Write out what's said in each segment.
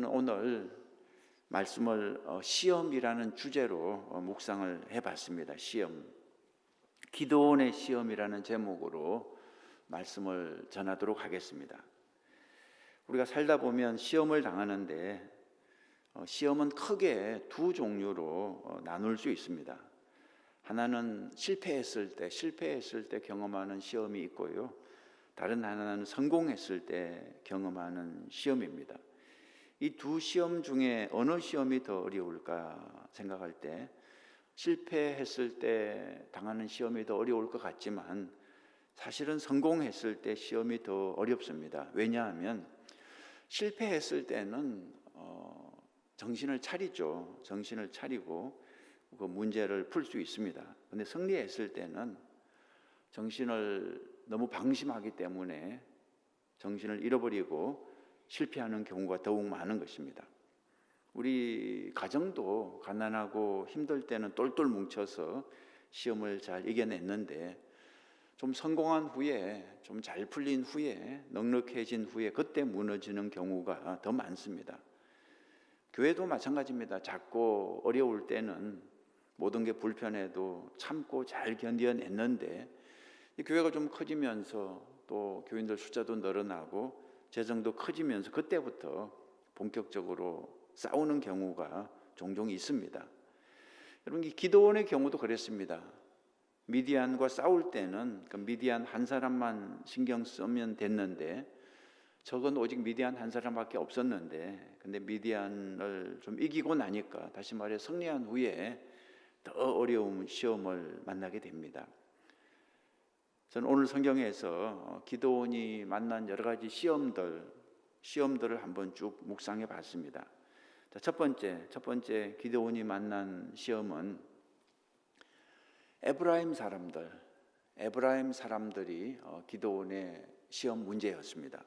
저는 오늘 말씀을 시험이라는 주제로 묵상을 해봤습니다. 시험, 기도원의 시험이라는 제목으로 말씀을 전하도록 하겠습니다. 우리가 살다 보면 시험을 당하는데 시험은 크게 두 종류로 나눌 수 있습니다. 하나는 실패했을 때 경험하는 시험이 있고요. 다른 하나는 성공했을 때 경험하는 시험입니다. 이 두 시험 중에 어느 시험이 더 어려울까 생각할 때 실패했을 때 당하는 시험이 더 어려울 것 같지만 사실은 성공했을 때 시험이 더 어렵습니다. 왜냐하면 실패했을 때는 정신을 차리죠. 정신을 차리고 그 문제를 풀 수 있습니다. 그런데 승리했을 때는 정신을 너무 방심하기 때문에 정신을 잃어버리고 실패하는 경우가 더욱 많은 것입니다. 우리 가정도 가난하고 힘들 때는 똘똘 뭉쳐서 시험을 잘 이겨냈는데 좀 성공한 후에, 좀 잘 풀린 후에, 넉넉해진 후에 그때 무너지는 경우가 더 많습니다. 교회도 마찬가지입니다. 작고 어려울 때는 모든 게 불편해도 참고 잘 견뎌냈는데 교회가 좀 커지면서 또 교인들 숫자도 늘어나고 재정도 커지면서 그때부터 본격적으로 싸우는 경우가 종종 있습니다. 여러분, 기도원의 경우도 그랬습니다. 미디안과 싸울 때는 그 미디안 한 사람만 신경 쓰면 됐는데 적은 오직 미디안 한 사람밖에 없었는데 근데 미디안을 좀 이기고 나니까 다시 말해 승리한 후에 더 어려운 시험을 만나게 됩니다. 저는 오늘 성경에서 기도원이 만난 여러 가지 시험들을 한번 쭉 묵상해 봤습니다. 첫 번째 기도원이 만난 시험은 에브라임 사람들이 기도원의 시험 문제였습니다.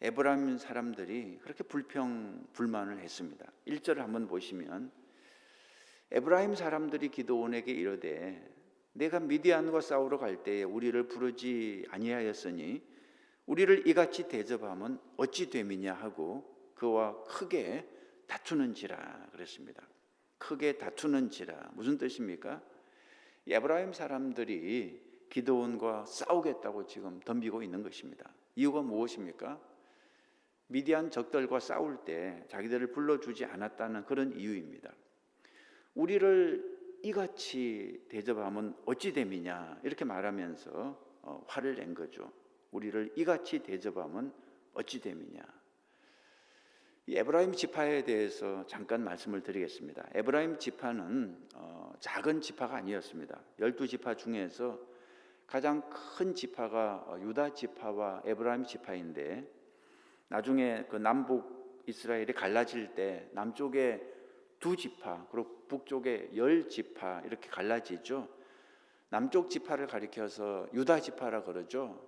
에브라임 사람들이 그렇게 불평불만을 했습니다. 1절을 한번 보시면 에브라임 사람들이 기도원에게 이르되 내가 미디안과 싸우러 갈 때에 우리를 부르지 아니하였으니 우리를 이같이 대접하면 어찌 됨이냐 하고 그와 크게 다투는지라 그랬습니다. 크게 다투는지라 무슨 뜻입니까? 에브라임 사람들이 기드온과 싸우겠다고 지금 덤비고 있는 것입니다. 이유가 무엇입니까? 미디안 적들과 싸울 때 자기들을 불러주지 않았다는 그런 이유입니다. 우리를 이같이 대접하면 어찌 됨이냐 이렇게 말하면서 화를 낸 거죠. 우리를 이같이 대접하면 어찌 됨이냐. 이 에브라임 지파에 대해서 잠깐 말씀을 드리겠습니다. 에브라임 지파는 작은 지파가 아니었습니다. 12지파 중에서 가장 큰 지파가 유다 지파와 에브라임 지파인데 나중에 그 남북 이스라엘이 갈라질 때 남쪽에 2지파 그리고 북쪽에 10지파 이렇게 갈라지죠. 남쪽 지파를 가리켜서 유다 지파라 그러죠.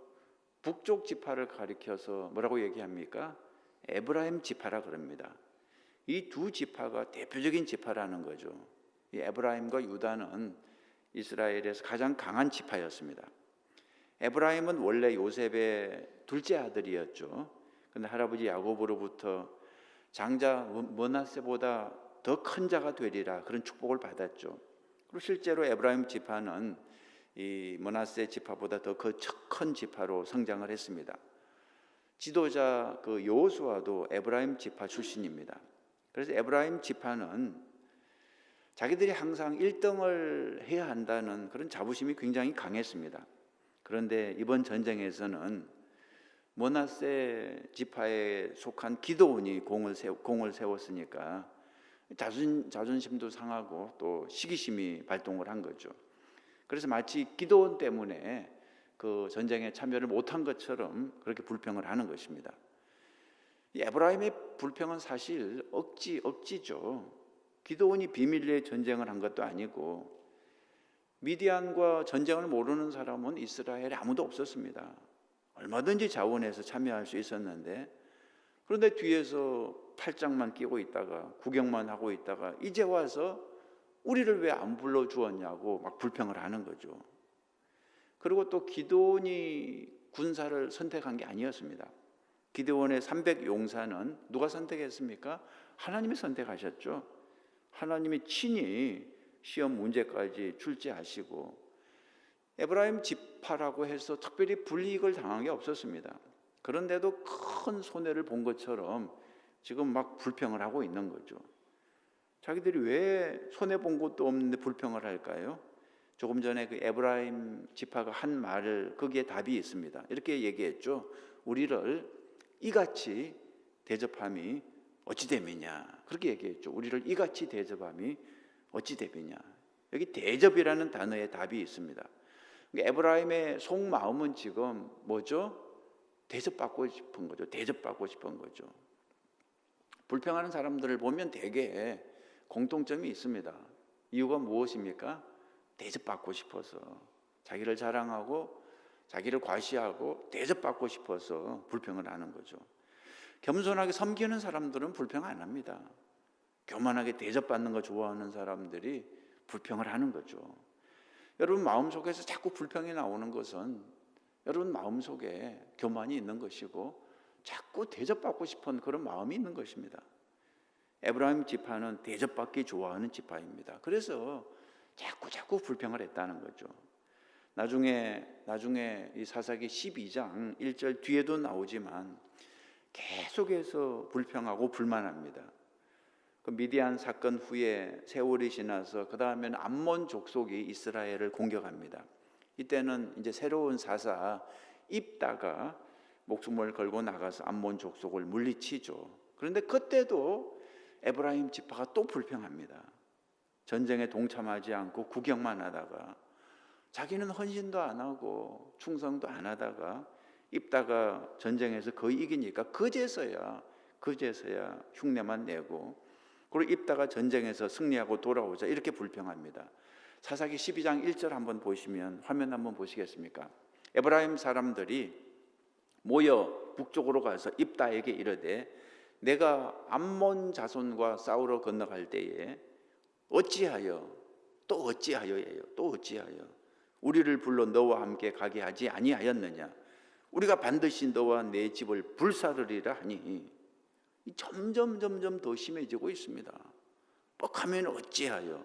북쪽 지파를 가리켜서 뭐라고 얘기합니까? 에브라임 지파라 그럽니다. 이 두 지파가 대표적인 지파라는 거죠. 이 에브라임과 유다는 이스라엘에서 가장 강한 지파였습니다. 에브라임은 원래 요셉의 둘째 아들이었죠. 그런데 할아버지 야곱으로부터 장자 므낫세보다 더 큰 자가 되리라 그런 축복을 받았죠. 그리고 실제로 에브라임 지파는 이 므낫세 지파보다 더 큰 지파로 성장을 했습니다. 지도자 그 여호수아도 에브라임 지파 출신입니다. 그래서 에브라임 지파는 자기들이 항상 1등을 해야 한다는 그런 자부심이 굉장히 강했습니다. 그런데 이번 전쟁에서는 므낫세 지파에 속한 기드온이 공을 세웠으니까 자존심도 상하고 또 시기심이 발동을 한 거죠. 그래서 마치 기드온 때문에 그 전쟁에 참여를 못한 것처럼 그렇게 불평을 하는 것입니다. 이 에브라임의 불평은 사실 억지죠. 기드온이 비밀리에 전쟁을 한 것도 아니고 미디안과 전쟁을 모르는 사람은 이스라엘에 아무도 없었습니다. 얼마든지 자원해서 참여할 수 있었는데 그런데 뒤에서 팔짱만 끼고 있다가 구경만 하고 있다가 이제 와서 우리를 왜 안 불러주었냐고 막 불평을 하는 거죠. 그리고 또 기드온이 군사를 선택한 게 아니었습니다. 기드온의 300 용사는 누가 선택했습니까? 하나님이 선택하셨죠. 하나님이 친히 시험 문제까지 출제하시고 에브라임 지파라고 해서 특별히 불이익을 당한 게 없었습니다. 그런데도 큰 손해를 본 것처럼 지금 막 불평을 하고 있는 거죠. 자기들이 왜 손해 본 것도 없는데 불평을 할까요? 조금 전에 그 에브라임 지파가 한 말을 거기에 답이 있습니다. 이렇게 얘기했죠. 우리를 이같이 대접함이 어찌 됨이냐. 그렇게 얘기했죠. 우리를 이같이 대접함이 어찌 됨이냐. 여기 대접이라는 단어에 답이 있습니다. 에브라임의 속마음은 지금 뭐죠? 대접받고 싶은 거죠. 대접받고 싶은 거죠. 불평하는 사람들을 보면 대개 공통점이 있습니다. 이유가 무엇입니까? 대접받고 싶어서, 자기를 자랑하고 자기를 과시하고 대접받고 싶어서 불평을 하는 거죠. 겸손하게 섬기는 사람들은 불평 안 합니다. 교만하게 대접받는 거 좋아하는 사람들이 불평을 하는 거죠. 여러분 마음속에서 자꾸 불평이 나오는 것은 여러분 마음속에 교만이 있는 것이고 자꾸 대접받고 싶은 그런 마음이 있는 것입니다. 에브라임 지파는 대접받기 좋아하는 지파입니다. 그래서 자꾸 불평을 했다는 거죠. 나중에 이 사사기 12장 1절 뒤에도 나오지만 계속해서 불평하고 불만합니다. 그 미디안 사건 후에 세월이 지나서 그 다음에는 암몬 족속이 이스라엘을 공격합니다. 이때는 이제 새로운 사사 입다가 목숨을 걸고 나가서 암몬 족속을 물리치죠. 그런데 그때도 에브라임 지파가 또 불평합니다. 전쟁에 동참하지 않고 구경만 하다가 자기는 헌신도 안 하고 충성도 안 하다가 입다가 전쟁에서 거의 이기니까 그제서야 흉내만 내고 그리고 입다가 전쟁에서 승리하고 돌아오자 이렇게 불평합니다. 사사기 12장 1절 한번 보시면 화면 한번 보시겠습니까? 에브라임 사람들이 모여 북쪽으로 가서 입다에게 이르되 내가 암몬 자손과 싸우러 건너갈 때에 어찌하여 우리를 불러 너와 함께 가게 하지 아니하였느냐? 우리가 반드시 너와 내 집을 불사르리라 하니 점점 더 심해지고 있습니다. 뻑하면 어찌하여.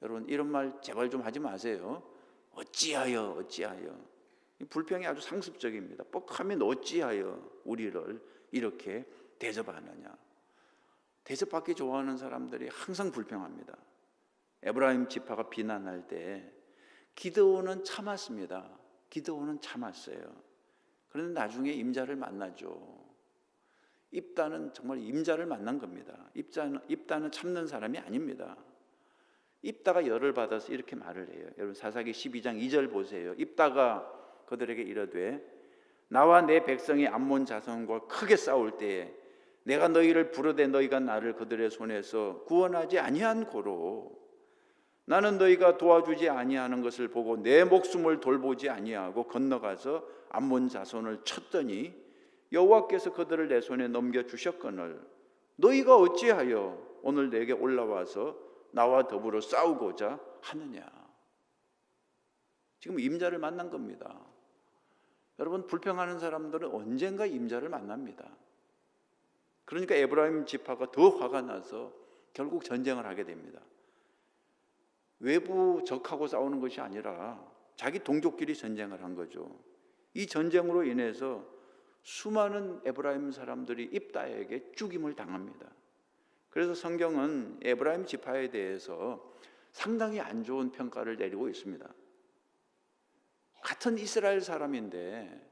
여러분 이런 말 제발 좀 하지 마세요. 어찌하여. 불평이 아주 상습적입니다. 뻑하면 어찌하여 우리를 이렇게 대접하느냐. 대접받기 좋아하는 사람들이 항상 불평합니다. 에브라임 지파가 비난할 때 기드온은 참았습니다. 기드온은 참았어요. 그런데 나중에 임자를 만나죠. 입다는 정말 임자를 만난 겁니다. 입다는 참는 사람이 아닙니다. 입다가 열을 받아서 이렇게 말을 해요. 여러분 사사기 12장 2절 보세요. 입다가 그들에게 이르되 나와 내 백성이 암몬 자손과 크게 싸울 때에 내가 너희를 부르되 너희가 나를 그들의 손에서 구원하지 아니한 고로 나는 너희가 도와주지 아니하는 것을 보고 내 목숨을 돌보지 아니하고 건너가서 암몬 자손을 쳤더니 여호와께서 그들을 내 손에 넘겨주셨거늘 너희가 어찌하여 오늘 내게 올라와서 나와 더불어 싸우고자 하느냐. 지금 임자를 만난 겁니다. 여러분 불평하는 사람들은 언젠가 임자를 만납니다. 그러니까 에브라임 지파가 더 화가 나서 결국 전쟁을 하게 됩니다. 외부 적하고 싸우는 것이 아니라 자기 동족끼리 전쟁을 한 거죠. 이 전쟁으로 인해서 수많은 에브라임 사람들이 입다에게 죽임을 당합니다. 그래서 성경은 에브라임 지파에 대해서 상당히 안 좋은 평가를 내리고 있습니다. 같은 이스라엘 사람인데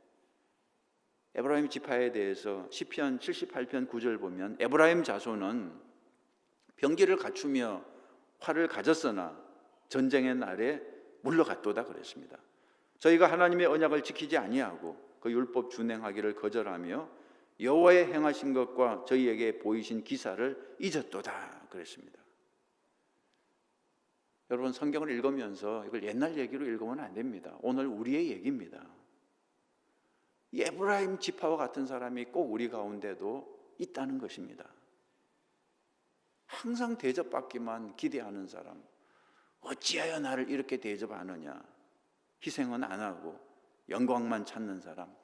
에브라임 지파에 대해서 시편 78편 9절 보면 에브라임 자손은 병기를 갖추며 활을 가졌으나 전쟁의 날에 물러갔도다 그랬습니다. 저희가 하나님의 언약을 지키지 아니하고 그 율법 준행하기를 거절하며 여호와의 행하신 것과 저희에게 보이신 기사를 잊었도다 그랬습니다. 여러분 성경을 읽으면서 이걸 옛날 얘기로 읽으면 안 됩니다. 오늘 우리의 얘기입니다. 이 에브라임 지파와 같은 사람이 꼭 우리 가운데도 있다는 것입니다. 항상 대접받기만 기대하는 사람, 어찌하여 나를 이렇게 대접하느냐, 희생은 안 하고 영광만 찾는 사람,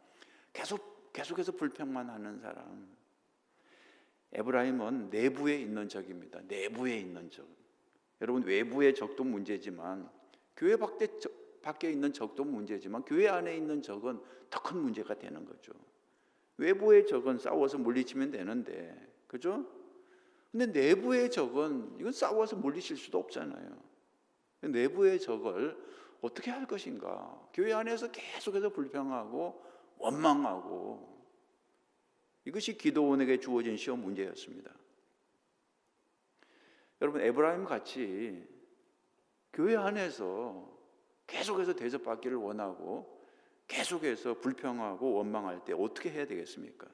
계속해서 불평만 하는 사람. 에브라임은 내부에 있는 적입니다. 내부에 있는 적. 여러분, 외부의 적도 문제지만, 교회 밖에 있는 적도 문제지만, 교회 안에 있는 적은 더 큰 문제가 되는 거죠. 외부의 적은 싸워서 물리치면 되는데, 그죠? 근데 내부의 적은 이건 싸워서 물리칠 수도 없잖아요. 내부의 적을 어떻게 할 것인가? 교회 안에서 계속해서 불평하고 원망하고, 이것이 기도원에게 주어진 시험 문제였습니다. 여러분, 에브라임 같이 교회 안에서 계속해서 대접받기를 원하고 계속해서 불평하고 원망할 때 어떻게 해야 되겠습니까?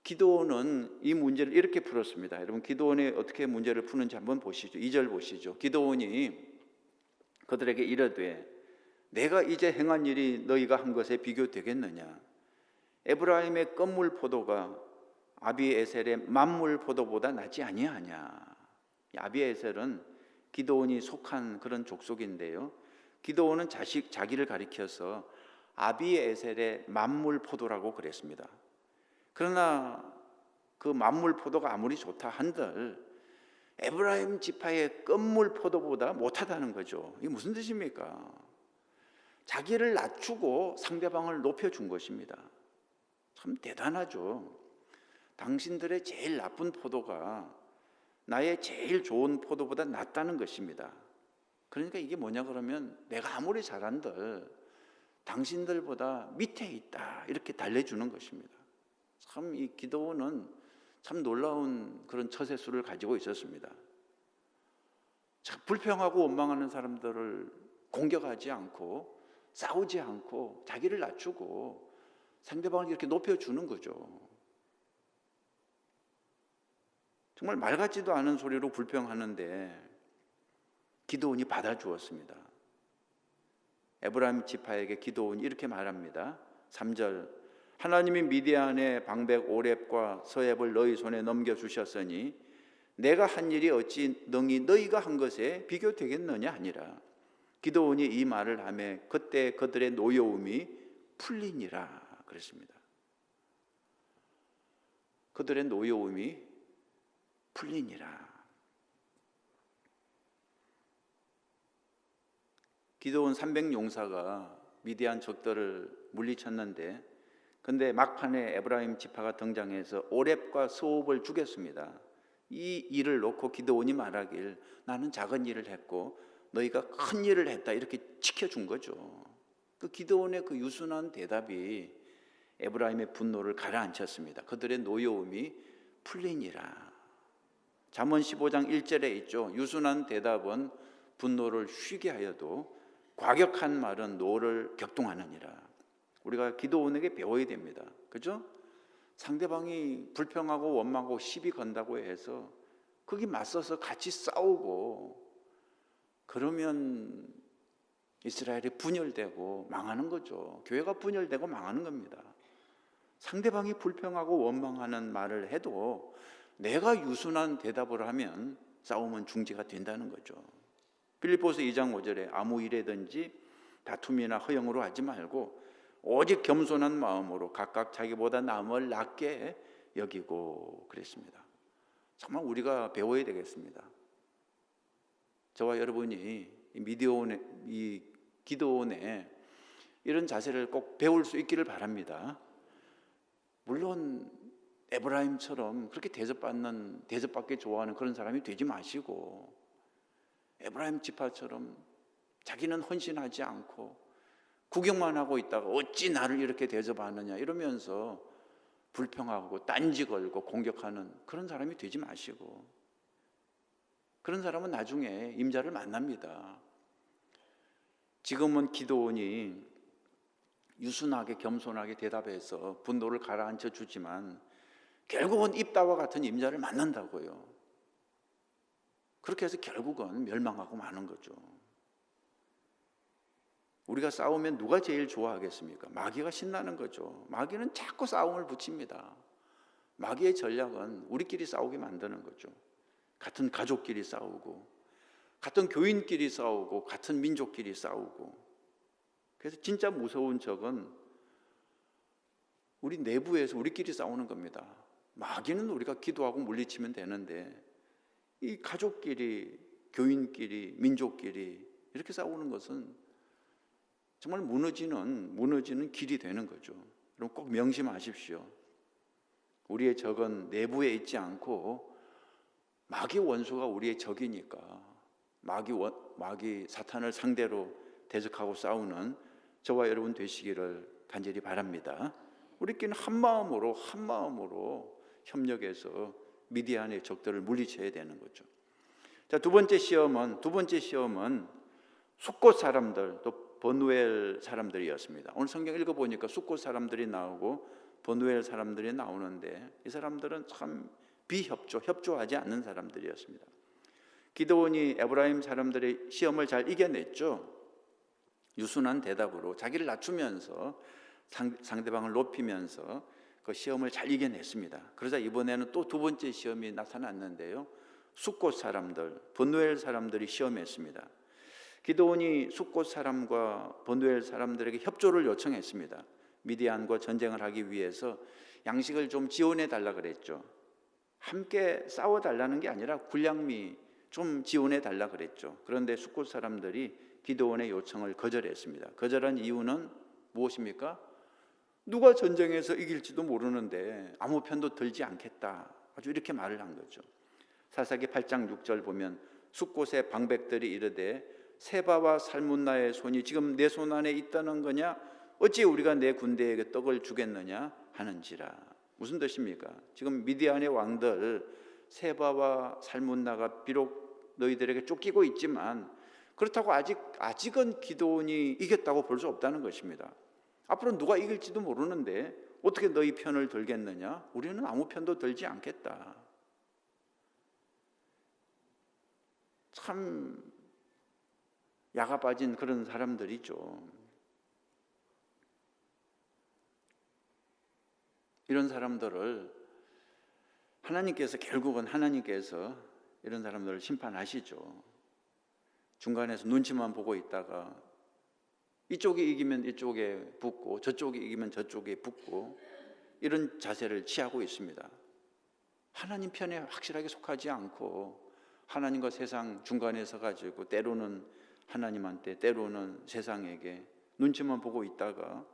기도원은 이 문제를 이렇게 풀었습니다. 여러분, 기도원이 어떻게 문제를 푸는지 한번 보시죠. 2절 보시죠. 기도원이 그들에게 이르되 내가 이제 행한 일이 너희가 한 것에 비교되겠느냐? 에브라임의 껌물 포도가 아비에셀의 만물 포도보다 낫지 아니하냐? 아비에셀은 기도원이 속한 그런 족속인데요. 기도원은 자기를 가리켜서 아비에셀의 만물 포도라고 그랬습니다. 그러나 그 만물 포도가 아무리 좋다 한들 에브라임 지파의 껌물 포도보다 못하다는 거죠. 이게 무슨 뜻입니까? 자기를 낮추고 상대방을 높여준 것입니다. 참 대단하죠. 당신들의 제일 나쁜 포도가 나의 제일 좋은 포도보다 낫다는 것입니다. 그러니까 이게 뭐냐 그러면 내가 아무리 잘한들 당신들보다 밑에 있다 이렇게 달래주는 것입니다. 참 이 기도원은 참 놀라운 그런 처세술을 가지고 있었습니다. 불평하고 원망하는 사람들을 공격하지 않고 싸우지 않고 자기를 낮추고 상대방을 이렇게 높여주는 거죠. 정말 말 같지도 않은 소리로 불평하는데 기도원이 받아주었습니다. 에브라임 지파에게 기도원이 이렇게 말합니다. 3절 하나님이 미디안의 방백 오렙과 서앱을 너희 손에 넘겨주셨으니 내가 한 일이 어찌 능히 너희가 한 것에 비교되겠느냐 하니라. 기도원이 이 말을 하며 그때 그들의 노여움이 풀리니라 그랬습니다. 그들의 노여움이 풀리니라. 기도원 300용사가 미디안 적들을 물리쳤는데 근데 막판에 에브라임 지파가 등장해서 오렙과 스홉을 죽였습니다. 이 일을 놓고 기도원이 말하길 나는 작은 일을 했고 너희가 큰 일을 했다 이렇게 지켜준 거죠. 그 기도원의 그 유순한 대답이 에브라임의 분노를 가라앉혔습니다. 그들의 노여움이 풀리니라. 잠언 15장 1절에 있죠. 유순한 대답은 분노를 쉬게 하여도 과격한 말은 노를 격동하느니라. 우리가 기도원에게 배워야 됩니다. 그죠? 상대방이 불평하고 원망하고 시비 건다고 해서 거기 맞서서 같이 싸우고 그러면 이스라엘이 분열되고 망하는 거죠. 교회가 분열되고 망하는 겁니다. 상대방이 불평하고 원망하는 말을 해도 내가 유순한 대답을 하면 싸움은 중지가 된다는 거죠. 빌립보서 2장 5절에 아무 일에든지 다툼이나 허영으로 하지 말고 오직 겸손한 마음으로 각각 자기보다 남을 낮게 여기고 그랬습니다. 정말 우리가 배워야 되겠습니다. 저와 여러분이 이 기도원의 이런 자세를 꼭 배울 수 있기를 바랍니다. 물론 에브라임처럼 그렇게 대접받기 좋아하는 그런 사람이 되지 마시고 에브라임 지파처럼 자기는 헌신하지 않고 구경만 하고 있다가 어찌 나를 이렇게 대접하느냐 이러면서 불평하고 딴지 걸고 공격하는 그런 사람이 되지 마시고 그런 사람은 나중에 임자를 만납니다. 지금은 기도원이 유순하게 겸손하게 대답해서 분노를 가라앉혀 주지만 결국은 입다와 같은 임자를 만난다고요. 그렇게 해서 결국은 멸망하고 마는 거죠. 우리가 싸우면 누가 제일 좋아하겠습니까? 마귀가 신나는 거죠. 마귀는 자꾸 싸움을 붙입니다. 마귀의 전략은 우리끼리 싸우게 만드는 거죠. 같은 가족끼리 싸우고 같은 교인끼리 싸우고 같은 민족끼리 싸우고. 그래서 진짜 무서운 적은 우리 내부에서 우리끼리 싸우는 겁니다. 마귀는 우리가 기도하고 물리치면 되는데 이 가족끼리, 교인끼리, 민족끼리 이렇게 싸우는 것은 정말 무너지는 길이 되는 거죠. 여러분 꼭 명심하십시오. 우리의 적은 내부에 있지 않고 마귀 원수가 우리의 적이니까 마귀 사탄을 상대로 대적하고 싸우는 저와 여러분 되시기를 간절히 바랍니다. 우리끼리는 한 마음으로 협력해서 미디안의 적들을 물리쳐야 되는 거죠. 자, 두 번째 시험은 숫곳 사람들, 또 버누엘 사람들이었습니다. 오늘 성경 읽어보니까 숫곳 사람들이 나오고 버누엘 사람들이 나오는데 이 사람들은 참 협조하지 않는 사람들이었습니다. 기드온이 에브라임 사람들의 시험을 잘 이겨냈죠. 유순한 대답으로 자기를 낮추면서 상대방을 높이면서 그 시험을 잘 이겨냈습니다. 그러자 이번에는 또 두 번째 시험이 나타났는데요. 숫곳 사람들, 버누엘 사람들이 시험했습니다. 기드온이 숫곳 사람과 버누엘 사람들에게 협조를 요청했습니다. 미디안과 전쟁을 하기 위해서 양식을 좀 지원해 달라 그랬죠. 함께 싸워 달라는 게 아니라 군량미 좀 지원해 달라 그랬죠. 그런데 숫곳 사람들이 기드온의 요청을 거절했습니다. 거절한 이유는 무엇입니까? 누가 전쟁에서 이길지도 모르는데 아무 편도 들지 않겠다. 아주 이렇게 말을 한 거죠. 사사기 8장 6절 보면 숫곳의 방백들이 이르되 세바와 살문나의 손이 지금 내 손 안에 있다는 거냐? 어찌 우리가 내 군대에게 떡을 주겠느냐 하는지라. 무슨 뜻입니까? 지금 미디안의 왕들 세바와 살문나가 비록 너희들에게 쫓기고 있지만 그렇다고 아직은 기드온이 이겼다고 볼 수 없다는 것입니다. 앞으로 누가 이길지도 모르는데 어떻게 너희 편을 들겠느냐? 우리는 아무 편도 들지 않겠다. 참 야가 빠진 그런 사람들이죠. 이런 사람들을 결국은 하나님께서 이런 사람들을 심판하시죠. 중간에서 눈치만 보고 있다가 이쪽이 이기면 이쪽에 붙고 저쪽이 이기면 저쪽에 붙고 이런 자세를 취하고 있습니다. 하나님 편에 확실하게 속하지 않고 하나님과 세상 중간에 서가지고 때로는 하나님한테 때로는 세상에게 눈치만 보고 있다가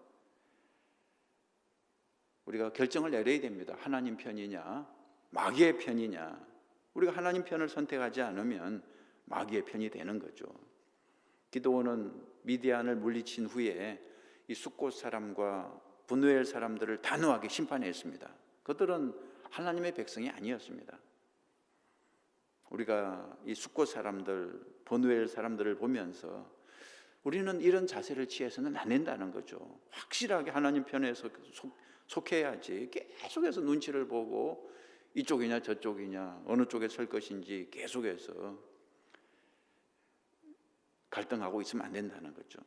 우리가 결정을 내려야 됩니다. 하나님 편이냐 마귀의 편이냐. 우리가 하나님 편을 선택하지 않으면 마귀의 편이 되는 거죠. 기드온은 미디안을 물리친 후에 이 숫곳 사람과 브누엘 사람들을 단호하게 심판했습니다. 그들은 하나님의 백성이 아니었습니다. 우리가 이 숫곳 사람들, 브누엘 사람들을 보면서 우리는 이런 자세를 취해서는 안 된다는 거죠. 확실하게 하나님 편에서 속해야지 계속해서 눈치를 보고 이쪽이냐 저쪽이냐 어느 쪽에 설 것인지 계속해서 갈등하고 있으면 안 된다는 거죠.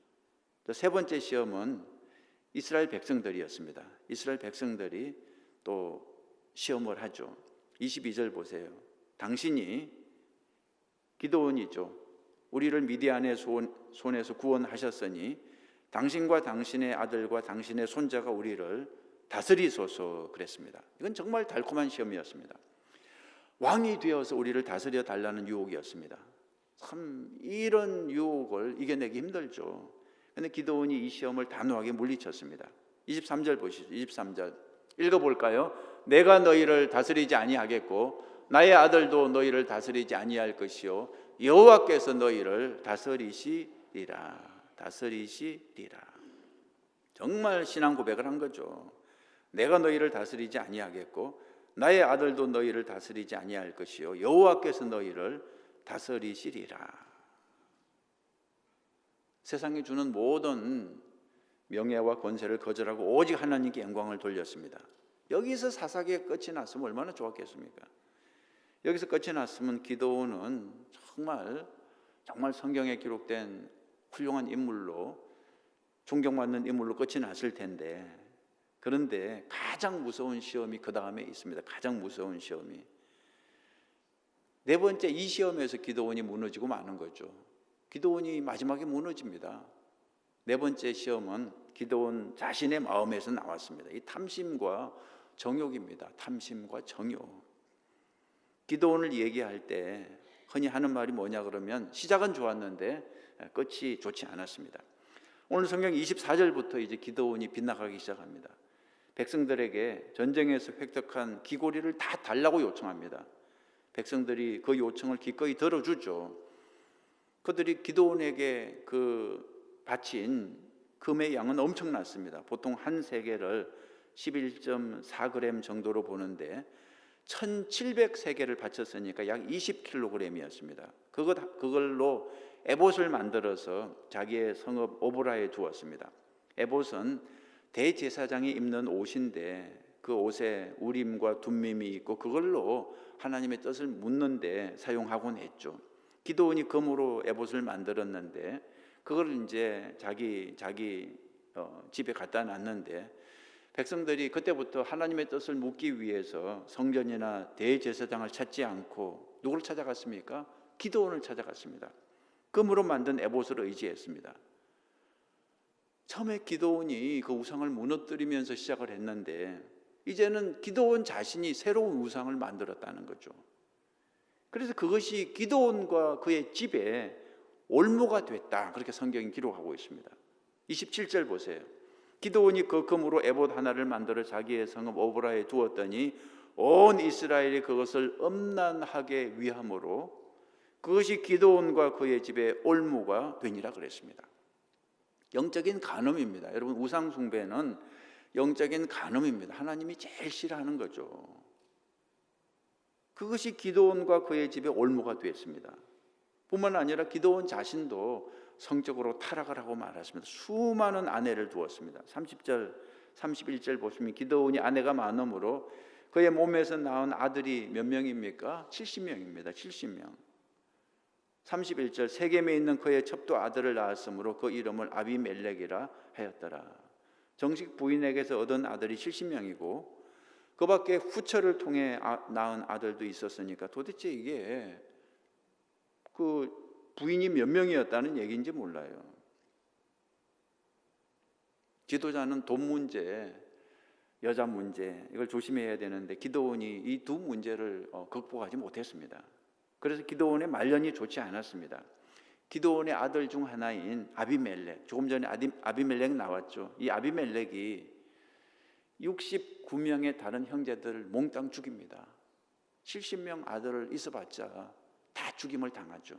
세 번째 시험은 이스라엘 백성들이었습니다. 이스라엘 백성들이 또 시험을 하죠. 22절 보세요. 당신이 기드온이죠. 우리를 미디안의 손에서 구원하셨으니 당신과 당신의 아들과 당신의 손자가 우리를 다스리소서 그랬습니다. 이건 정말 달콤한 시험이었습니다. 왕이 되어서 우리를 다스려 달라는 유혹이었습니다. 참 이런 유혹을 이겨내기 힘들죠. 그런데 기드온이 이 시험을 단호하게 물리쳤습니다. 23절 보시죠. 23절 읽어볼까요? 내가 너희를 다스리지 아니하겠고 나의 아들도 너희를 다스리지 아니할 것이요 여호와께서 너희를 다스리시리라. 정말 신앙 고백을 한 거죠. 내가 너희를 다스리지 아니하겠고 나의 아들도 너희를 다스리지 아니할 것이요 여호와께서 너희를 다스리시리라. 세상이 주는 모든 명예와 권세를 거절하고 오직 하나님께 영광을 돌렸습니다. 여기서 사사기의 끝이 났으면 얼마나 좋았겠습니까? 여기서 끝이 났으면 기드온은 정말 성경에 기록된 훌륭한 인물로 존경받는 인물로 끝이 났을 텐데 그런데 가장 무서운 시험이 그 다음에 있습니다. 가장 무서운 시험이 네 번째 이 시험에서 기드온이 무너지고 마는 거죠. 기드온이 마지막에 무너집니다. 네 번째 시험은 기도원 자신의 마음에서 나왔습니다. 이 탐심과 정욕입니다. 탐심과 정욕. 기도원을 얘기할 때 흔히 하는 말이 뭐냐 그러면 시작은 좋았는데 끝이 좋지 않았습니다. 오늘 성경 24절부터 이제 기도원이 빗나가기 시작합니다. 백성들에게 전쟁에서 획득한 귀고리를 다 달라고 요청합니다. 백성들이 그 요청을 기꺼이 들어주죠. 그들이 기도원에게 바친 금의 양은 엄청났습니다. 보통 한 세겔을 11.4g 정도로 보는데 1700세겔을 바쳤으니까 약 20kg이었습니다. 그걸로 에봇을 만들어서 자기의 성읍 오보라에 두었습니다. 에봇은 대제사장이 입는 옷인데 그 옷에 우림과 둠밈이 있고 그걸로 하나님의 뜻을 묻는데 사용하곤 했죠. 기도원이 금으로 에봇을 만들었는데 그걸 이제 자기 집에 갖다 놨는데 백성들이 그때부터 하나님의 뜻을 묻기 위해서 성전이나 대제사장을 찾지 않고 누구를 찾아갔습니까? 기도원을 찾아갔습니다. 금으로 만든 에봇을 의지했습니다. 처음에 기도원이 그 우상을 무너뜨리면서 시작을 했는데 이제는 기도원 자신이 새로운 우상을 만들었다는 거죠. 그래서 그것이 기도원과 그의 집에 올무가 됐다, 그렇게 성경이 기록하고 있습니다. 27절 보세요. 기도원이 그 금으로 에봇 하나를 만들어 자기의 성읍 오보라에 두었더니 온 이스라엘이 그것을 음란하게 위함으로 그것이 기도원과 그의 집에 올무가 되니라 그랬습니다. 영적인 간음입니다. 여러분, 우상 숭배는 영적인 간음입니다. 하나님이 제일 싫어하는 거죠. 그것이 기도원과 그의 집에 올무가 되었습니다. 뿐만 아니라 기도원 자신도 성적으로 타락을 하고 말았습니다. 수많은 아내를 두었습니다. 30절, 31절 보시면 기도원이 아내가 많으므로 그의 몸에서 낳은 아들이 몇 명입니까? 70명입니다. 70명. 31절 세겜에 있는 그의 첩도 아들을 낳았으므로 그 이름을 아비멜렉이라 하였더라. 정식 부인에게서 얻은 아들이 70명이고 그 밖에 후처를 통해 낳은 아들도 있었으니까 도대체 이게 그 부인이 몇 명이었다는 얘기인지 몰라요. 지도자는 돈 문제, 여자 문제, 이걸 조심해야 되는데 기도원이 이 두 문제를 극복하지 못했습니다. 그래서 기도원의 말년이 좋지 않았습니다. 기도원의 아들 중 하나인 아비멜렉, 조금 전에 아비멜렉 나왔죠. 이 아비멜렉이 69명의 다른 형제들을 몽땅 죽입니다. 70명 아들을 있어봤자 다 죽임을 당하죠.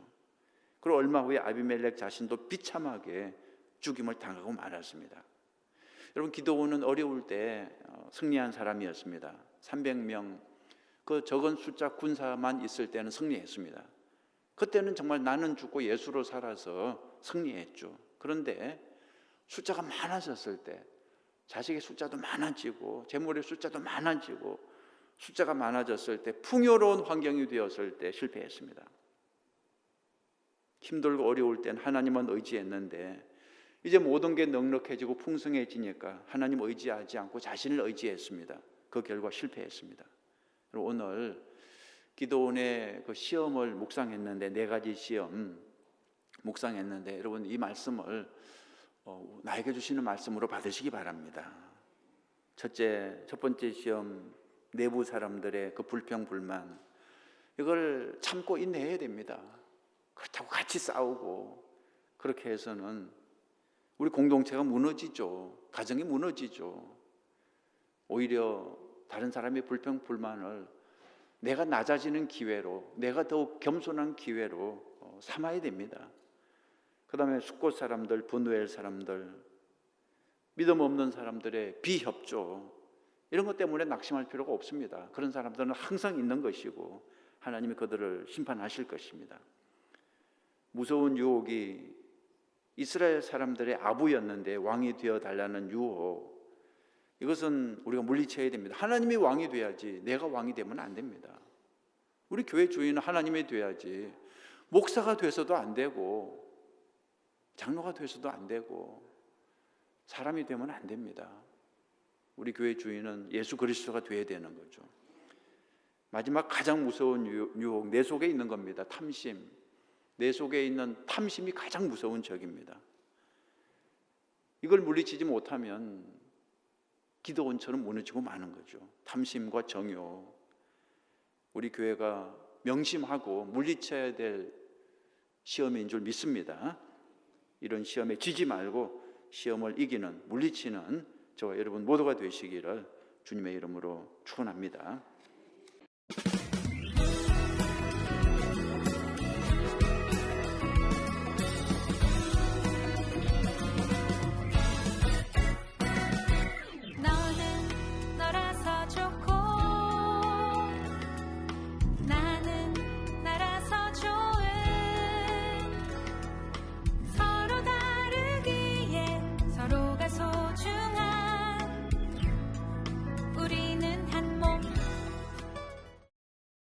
그리고 얼마 후에 아비멜렉 자신도 비참하게 죽임을 당하고 말았습니다. 여러분, 기도원은 어려울 때 승리한 사람이었습니다. 300명, 그 적은 숫자 군사만 있을 때는 승리했습니다. 그때는 정말 나는 죽고 예수로 살아서 승리했죠. 그런데 숫자가 많아졌을 때, 자식의 숫자도 많아지고 재물의 숫자도 많아지고 숫자가 많아졌을 때, 풍요로운 환경이 되었을 때 실패했습니다. 힘들고 어려울 땐 하나님만 의지했는데 이제 모든 게 넉넉해지고 풍성해지니까 하나님 의지하지 않고 자신을 의지했습니다. 그 결과 실패했습니다. 오늘 기도원의 그 시험을 묵상했는데, 4가지 시험 묵상했는데, 여러분 이 말씀을 나에게 주시는 말씀으로 받으시기 바랍니다. 첫 번째 시험, 내부 사람들의 그 불평 불만, 이걸 참고 인내해야 됩니다. 그렇다고 같이 싸우고 그렇게 해서는 우리 공동체가 무너지죠. 가정이 무너지죠. 오히려 다른 사람의 불평 불만을 내가 낮아지는 기회로, 내가 더욱 겸손한 기회로 삼아야 됩니다. 그 다음에 숫곳 사람들, 분노할 사람들, 믿음 없는 사람들의 비협조, 이런 것 때문에 낙심할 필요가 없습니다. 그런 사람들은 항상 있는 것이고 하나님이 그들을 심판하실 것입니다. 무서운 유혹이 이스라엘 사람들의 아부였는데 왕이 되어달라는 유혹, 이것은 우리가 물리쳐야 됩니다. 하나님이 왕이 돼야지 내가 왕이 되면 안 됩니다. 우리 교회 주인은 하나님이 돼야지 목사가 돼서도 안 되고 장로가 돼서도 안 되고 사람이 되면 안 됩니다. 우리 교회 주인은 예수 그리스도가 돼야 되는 거죠. 마지막 가장 무서운 유혹, 내 속에 있는 겁니다. 탐심. 내 속에 있는 탐심이 가장 무서운 적입니다. 이걸 물리치지 못하면 기드온처럼 무너지고 마는 거죠. 탐심과 정욕. 우리 교회가 명심하고 물리쳐야 될 시험인 줄 믿습니다. 이런 시험에 지지 말고 시험을 이기는, 물리치는 저와 여러분 모두가 되시기를 주님의 이름으로 축원합니다.